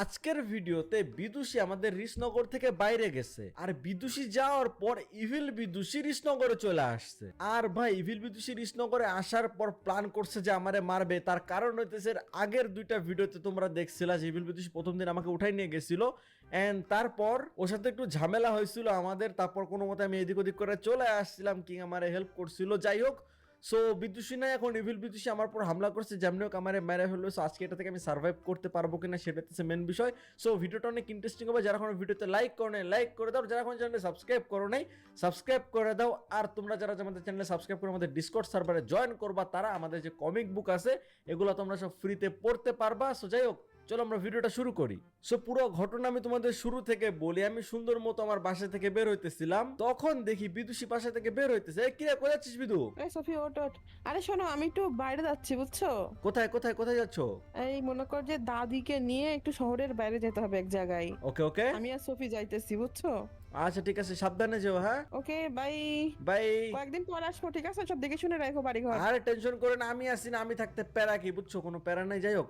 আজকের ভিডিওতে বিদুষী আমাদের রিসনগর থেকে বাইরে গেছে, আর বিদুষী যাওয়ার পর ইভিল বিদুষী রিসনগরে চলে আসছে। আর ভাই ইভিল বিদুষী রিসনগরে আসার পর প্ল্যান করছে যে আমারে মারবে। তার কারণ হইতেছে আগের দুইটা ভিডিওতে তোমরা দেখছিলা যে ইভিল বিদুষী প্রথম দিন আমাকে উঠাই নিয়ে গেছিল, এন্ড তারপর ওর সাথে একটু ঝামেলা হয়েছিল আমাদের। তারপর কোনো মতে আমি এদিক ওদিক করে চলে আসছিলাম, কিং আমারে হেল্প করছিল। যাই হোক, সো বিদুষী না এখন ইভিল বিদুষী আমার পর হামলা করছে, যেমনি হোক আমারে মেরে ফেললো। সো আজকে এটা থেকে আমি সার্ভাইভ করতে পারবো কিনা সেটা হচ্ছে মেন বিষয়। সো ভিডিওটা অনেক ইন্টারেস্টিং হবে। যারা কোনো ভিডিওতে লাইক করো নাই লাইক করে দাও, যারা কোনো চ্যানেলে সাবস্ক্রাইব করো নাই সাবস্ক্রাইব করে দাও। আর তোমরা যারা আমাদের চ্যানেলে সাবস্ক্রাইব করে আমাদের ডিসকর্ড সার্ভারে জয়েন করবা, তারা আমাদের যে কমিক বুক আছে এগুলো তোমরা সব ফ্রিতে পড়তে পারবা। সো যাই হোক, চলো আমরা ভিডিওটা শুরু করি। সো পুরো ঘটনা আমি তোমাদের শুরু থেকে বলি। আমি সুন্দর মতো আমার বাসা থেকে বের হইতেছিলাম, তখন দেখি বিদুষী বাসা থেকে বের হইতেছে। এই কিরে, কোথায় যাচ্ছিস বিদু? এই সফি ওট ওট। আরে শোনো, আমি একটু বাইরে যাচ্ছি বুঝছো। কোথায় কোথায় কোথায় যাচ্ছ? এই মনে কর যে দাদিকে নিয়ে একটু শহরের বাইরে যেতে হবে এক জায়গায়। ওকে ওকে, আমি আর সফি যাইতেছি বুঝছো। আচ্ছা ঠিক আছে, সাবধানে যেও। হ্যাঁ ওকে বাই। বাই। কয়েকদিন পর আসবো, ঠিক আছে? সব দেখে শুনে রাখো বাড়ি ঘর। আরে টেনশন করে না, আমি আসি না, আমি থাকতে প্যারা কি বুঝছো, কোনো প্যারা নাই। যাই হোক,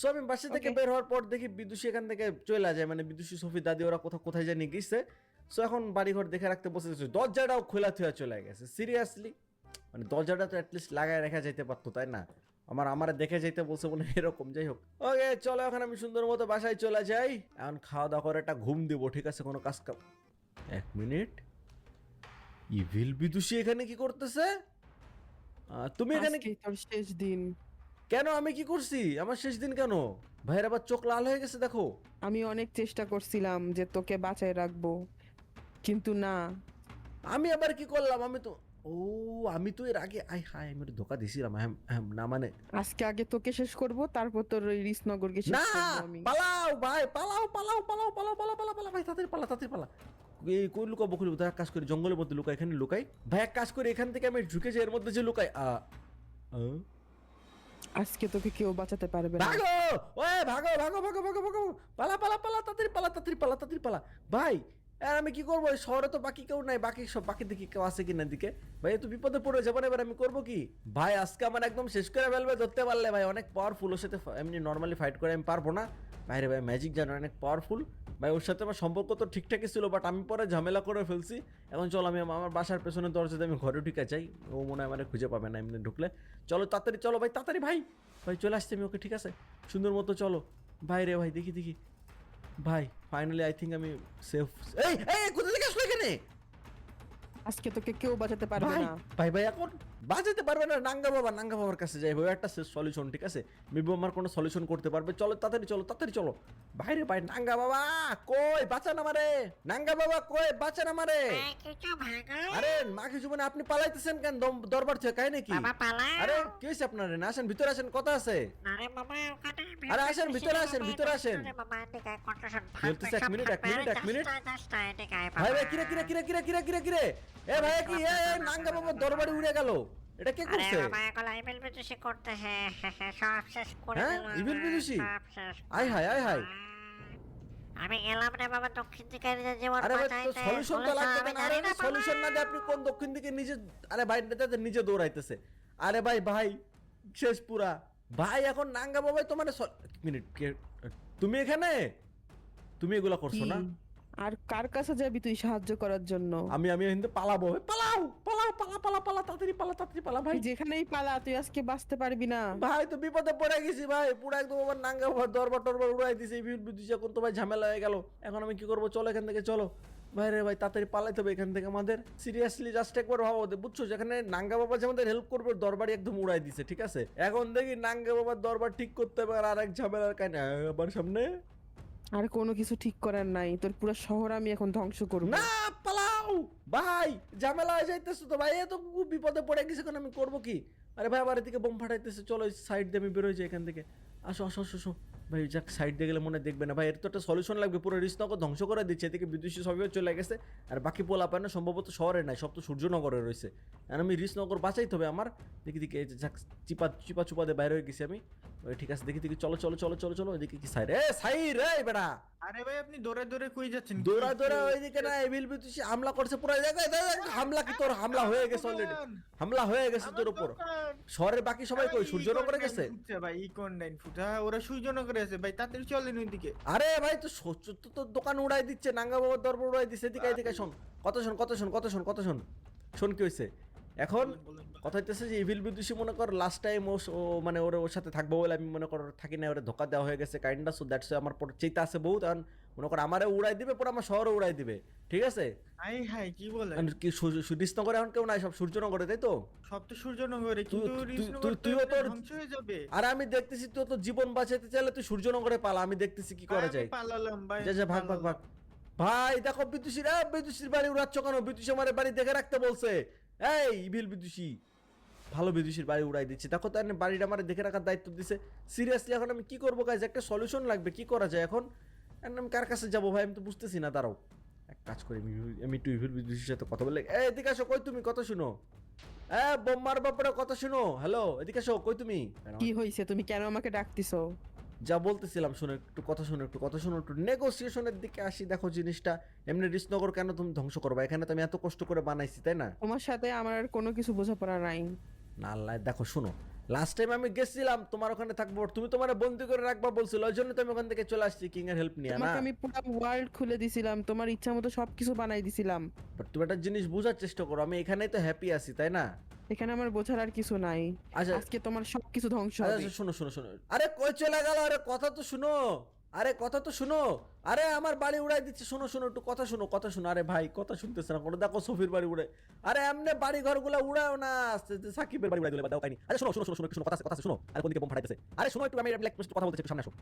সো আমি বাসা থেকে Okay. বের হওয়ার পর দেখি বিদুষী এখান থেকে চলে যায়, মানে বিদুষী সফি দাদি ওরা কোথাও কোথায় জানি গেছে। সো এখন বাড়িঘর দেখে রাখতে বসে গেছে, দরজাটাও খোলা থুয়া চলে গেছে। সিরিয়াসলি, মানে দরজাটা তো অ্যাটলিস্ট লাগায় রাখা যাইতে পারতো, তাই না? আমারে দেখে যাইতে বলছে বলে এরকম। যাই হোক, ওকে চলো এখন আমি সুন্দর মতো বাসায় চলে যাই। এখন খাওয়া দাওয়া করে একটা ঘুম দিব, ঠিক আছে? কোনো কাজ কাম। এক মিনিট, ইভিল বিদুষী এখানে কি করতেছে? তুমি এখানে আজকে তোর শেষ দিন। কেন? আমি কি করছি? আমার শেষ দিন কেন? ভাইয়ের আবার চোখ লাল হয়ে গেছে, দেখো। আমি অনেক চেষ্টা করছিলাম যে তোকে বাঁচায় রাখবো, কিন্তু না। আমি আবার কি করলাম? আমি তো এর আগে আমি একটু ধোকা দিছিলাম। না মানে আজকে আগে তোকে শেষ করব, তারপর তোর ওই রিসনগরকে শেষ না, করবো আমি। পালাও ভাই, পালাও পালাও পালাও পালাও পালাও পালাও পালাও ভাই, তাড়াতাড়ি পালা তাড়াতাড়ি পালা। এই কই লুকাবো? এক কাজ করি, জঙ্গলের মধ্যে লুকাই, এখানে লুকাই। ভাই এক কাজ করি, এখান থেকে আমি ঢুকে যাই, এর মধ্যে যে লুকাই। আজকে তোকে কেউ বাঁচাতে পারবে না। ভাগো, ওই ভাগো ভাগো ভাগো ভাগো ভাগো, পালা পালা পালা, তাড়াতাড়ি পালা তাড়াতাড়ি পালা তাড়াতাড়ি পালা। ভাই আর আমি কি করবো? শহরে তো বাকি কেউ নাই, বাকি সব বাকি দেখি কেউ আছে কিনা দিকে। ভাই তো বিপদে পড়ে যাবো না, এবার আমি করবো কি? ভাই আজকে আমার একদম শেষ করে ফেলবে ধরতে পারলে। ভাই অনেক পাওয়ারফুল, ওর সাথে এমনি নর্মালি ফাইট করে আমি পারবো না। বাইরে ভাই ম্যাজিক জানো, অনেক পাওয়ারফুল। ভাই ওর সাথে আমার সম্পর্ক তো ঠিকঠাকই ছিল, বাট আমি পরে ঝামেলা করে ফেলছি। এখন চলো আমি আমার বাসার পেছনে দরজাতে আমি ঘরে ঢুকে যাই। ও মনে হয় আমার খুঁজে পাবে না এমনি ঢুকলে। চলো তাড়াতাড়ি চলো ভাই, তাড়াতাড়ি ভাই। ভাই চলে আসছি আমি, ওকে ঠিক আছে, সুন্দর মতো চলো। ভাই রে ভাই, দেখি দেখি। ভাই ফাইনালি আই থিঙ্ক আমি সেফ। এই এই কোথা থেকে আসলো এখানে? আজকে তোকে কেউ বাঁচাতে পারবে ভাই না। ভাই ভাই এখন বাজাতে পারবে না। নাঙ্গা বাবার কাছে যাই ভাই, একটা সলিউশন, ঠিক আছে? মেবি আমার কোনো সলিউশন করতে পারবে। চলো তাড়াতাড়ি চলো তাড়াতাড়ি চলো। বাইরে ভাই, নাঙ্গা বাবা কই, বাঁচান আমারে। নাঙ্গা বাবা কই, বাঁচান আমারে। আরে মা কিছু মানে আপনি পালাইতেছেন কেন দরবার থেকে? কাই নাকি? আরে কি হয়েছে আপনার? না আসেন ভিতরে, আসেন, কথা আছে। আরে আসেন ভিতরে, আসেন ভিতরে আসেন। বলতেছে এক মিনিট এক মিনিট এক মিনিট। ভাই ভাই কিরে কিরে কিরে কিরে কিরে কিরে কিরে, এ ভাই কি এ নাঙ্গা বাবা দরবারে উড়ে গেল, এটা কে করছে? হ্যাঁ ইভিল বিদুষী, আয় হায় আয় হায়। আমি এলাম রে বাবা, দক্ষিণ দিকে যাওয়ার আরে ভাই তো সলিউশন তো লাগবে না। আরে সলিউশন না দিয়ে আপনি কোন দক্ষিণ দিকে নিজে? আরে ভাই নেতাদের নিজে দৌড়াইতেছে। আরে ভাই ভাই শেষ পুরা। ভাই এখন নাঙ্গা বাবাই তো মানে মিনিট, তুমি এখানে? তুমি এগুলা করছো না? কি? আর কার কাছে যাবি তুই সাহায্য করার জন্য? আমি কিন্তু পালাবো। পালাও পালাও পালা পালা পালা, তাড়াতাড়ি পালা তাড়াতাড়ি পালা ভাই। তুই যেখানেই পালা, তুই আজকে বাঁচতে পারবি না। ভাই তো বিপদে পড়ে গেছি ভাই, পুরো একদম আমার নাঙ্গা বাবার দরবার টরবার উড়াই দিছে। এই বিদ্যুৎ এখন তো ভাই ঝামেলা হয়ে গেল। এখন আমি কি করবো? চলো এখান থেকে চলো। ভাই রে ভাই তাড়াতাড়ি পালাইতে হবে এখান থেকে আমাদের। সিরিয়াসলি জাস্ট একবার ভাবো, বুঝছো, যেখানে নাঙ্গা বাবা যে আমাদের হেল্প করবে, দরবারই একদম উড়াই দিছে, ঠিক আছে? এখন দেখি নাঙ্গা বাবার দরবার ঠিক করতে হবে আর এক ঝামেলার কাহিনী আবার সামনে। আর কোনো কিছু ঠিক করার নাই, তোর পুরো শহর আমি এখন ধ্বংস করব। না পালাও ভাই, ঝামেলা হয়ে যাইতেছে তো ভাই, এ তো খুব বিপদে পড়ে গেছে। এখন আমি করবো কি? আরে ভাই আবার এদিকে বোম ফাটাইতেছে। চলো সাইড দিয়ে আমি বেরোই যাই এখান থেকে। আসো আসো আসো আসো। ভাই যাক, সাইড দিয়ে গেলে মনে হয় দেখবে না। ভাই এর তো একটা সলিউশন লাগবে, পুরো রিসনগর ধ্বংস করে দিচ্ছে। এদিকে বিদেশি সবই চলে গেছে, আর বাকি পোলা পায় না সম্ভবত শহরে নাই, সব তো সূর্যনগরে রয়েছে। আর আমি রিসনগর বাঁচাইতে হবে আমার। দেখি দেখি এই যে যাক, চিপা চিপা চুপা দিয়ে বাইরে হয়ে গেছি আমি। ওই ঠিক আছে, দেখি দেখি চলো চলো চলো চলো চলো। এদিকে কি সাইড? সাইড রে বেটা, আরে ভাই আপনি দৌড়ে দৌড়ে কই যাচ্ছেন? দৌড়া দৌড়া ওইদিকে না, এভিল বিদুষী হামলা করছে পুরো। হামলা কি তোর? হামলা হয়ে গেছে অলরেডি, হামলা হয়ে গেছে তোর উপর। শহরের বাকি সবাই কই? সূর্যনগরে গেছে ভাই ইকন লাইন ফুটা, ওরা সূর্যনগরে আছে ভাই, তাড়াতাড়ি চলেন ওইদিকে। আরে ভাই তো তো দোকান উড়াই দিচ্ছে, নাঙ্গা বাবার দরবার উড়াই দিচ্ছে, এদিকে এদিকে শোন, শোন শোন কি হয়েছে এখন। বলেন, বলেন। কথা হইতেছে যে ইভিল বিদুষী মনে কর লাস্ট টাইম ও মানে ওর সাথে থাকবো বলে আমি মনে কর থাকি না, ওরে ধোকা দেওয়া হয়ে গেছে কাইন্ডা, সো দ্যাটস আমার পর চেইতে আছে বহুত, এখন মনে কর আমারে উড়াই দিবে, পরে আমার শহরে উড়াই দিবে, ঠিক আছে? হাই হাই কি বলেন? আর কি কৃষ্ণনগরে এখন কেউ নাই, সব সূর্যনগরে, তাই তো? সব তো সূর্যনগরে, কিন্তু তুইও তোর ধ্বংস হয়ে যাবে। আর আমি দেখতেছি তুই তো জীবন বাঁচাতে চাইলে তুই সূর্যনগরে পালা, আমি দেখতেছি কি করা ভাই, আমি যায়। পালালাম ভাই, যা যা আমি ভাগ ভাগ ভাগ। ভাই দেখো বিদুষীর, বিদুষীর বাড়ি উড়াচ্ছ কেন? বিদুষী আমার বাড়ি দেখে রাখতে বলছে। এই ইভিল বিদুষী, ভালো বিদুষীর বাড়ি উড়াই দিচ্ছে, দেখো তো এনে বাড়িটা আমার দেখে রাখার দায়িত্ব দিছে। সিরিয়াসলি এখন আমি কি করবো গাইজ, একটা সলিউশন লাগবে, কি করা যায় এখন? এখন আমি কার কাছে যাবো ভাই, আমি তো বুঝতেছি না, দাঁড়াও এক কাজ করি, আমি একটু ইভিল বিদুষীর সাথে কথা বলে, এই এদিকে আসো, কই তুমি, কথা শুনো, বোম্মার ব্যাপারে কথা শুনো, হ্যালো এদিকে আসো, কই তুমি? কি হয়েছে, তুমি কেন আমাকে ডাকতিছো? যা বলতেছিলাম শুনে, একটু কথা শুনো, একটু নেগোসিয়েশনের দিকে আসি। দেখো জিনিসটা এমনি রিসনগর কেন তুমি ধ্বংস করবা? এখানে তো আমি এত কষ্ট করে বানাইছি, তাই না? তোমার সাথে আমার আর কোনো কিছু বোঝাপড়া নাই। না আল্লাহ, দেখো শুনো, লাস্ট টাইম আমি গেছিলাম তোমার ওখানে থাকবো, তুমি তোমার বন্দি করে রাখবা বলছিল, ওই জন্য তো আমি ওখান থেকে চলে আসছি কিং এর হেল্প নিয়ে, না? তোমাকে আমি পুরো ওয়ার্ল্ড খুলে দিছিলাম, তোমার ইচ্ছা মতো সবকিছু বানাই দিছিলাম। বাট তুমি একটা জিনিস বোঝার চেষ্টা করো, আমি এখানেই তো হ্যাপি আছি, তাই না? এখানে আমার বোঝার আর কিছু নাই। আচ্ছা আজকে তোমার সবকিছু ধ্বংস হবে। আচ্ছা শোনো, আরে কই চলে গেল? আরে কথা তো শুনো, আরে আমার বাড়ি উড়াই দিচ্ছে, শোনো একটু কথা শুনো, আরে ভাই কথা শুনতেছে না কোনো, দেখো সফির বাড়ি উড়ে, আরে এমনি বাড়ি ঘরগুলো উড়াও না, সাকিবের বাড়ি উড়াই দিলে দাও পাইনি। আরে শোনো, কথা আছে, শোনো, আর কোন দিকে বোম ফাটাইতেছে, আরে শোনো একটু, আমি কথা বলতেছি, একটু সামনে আসো।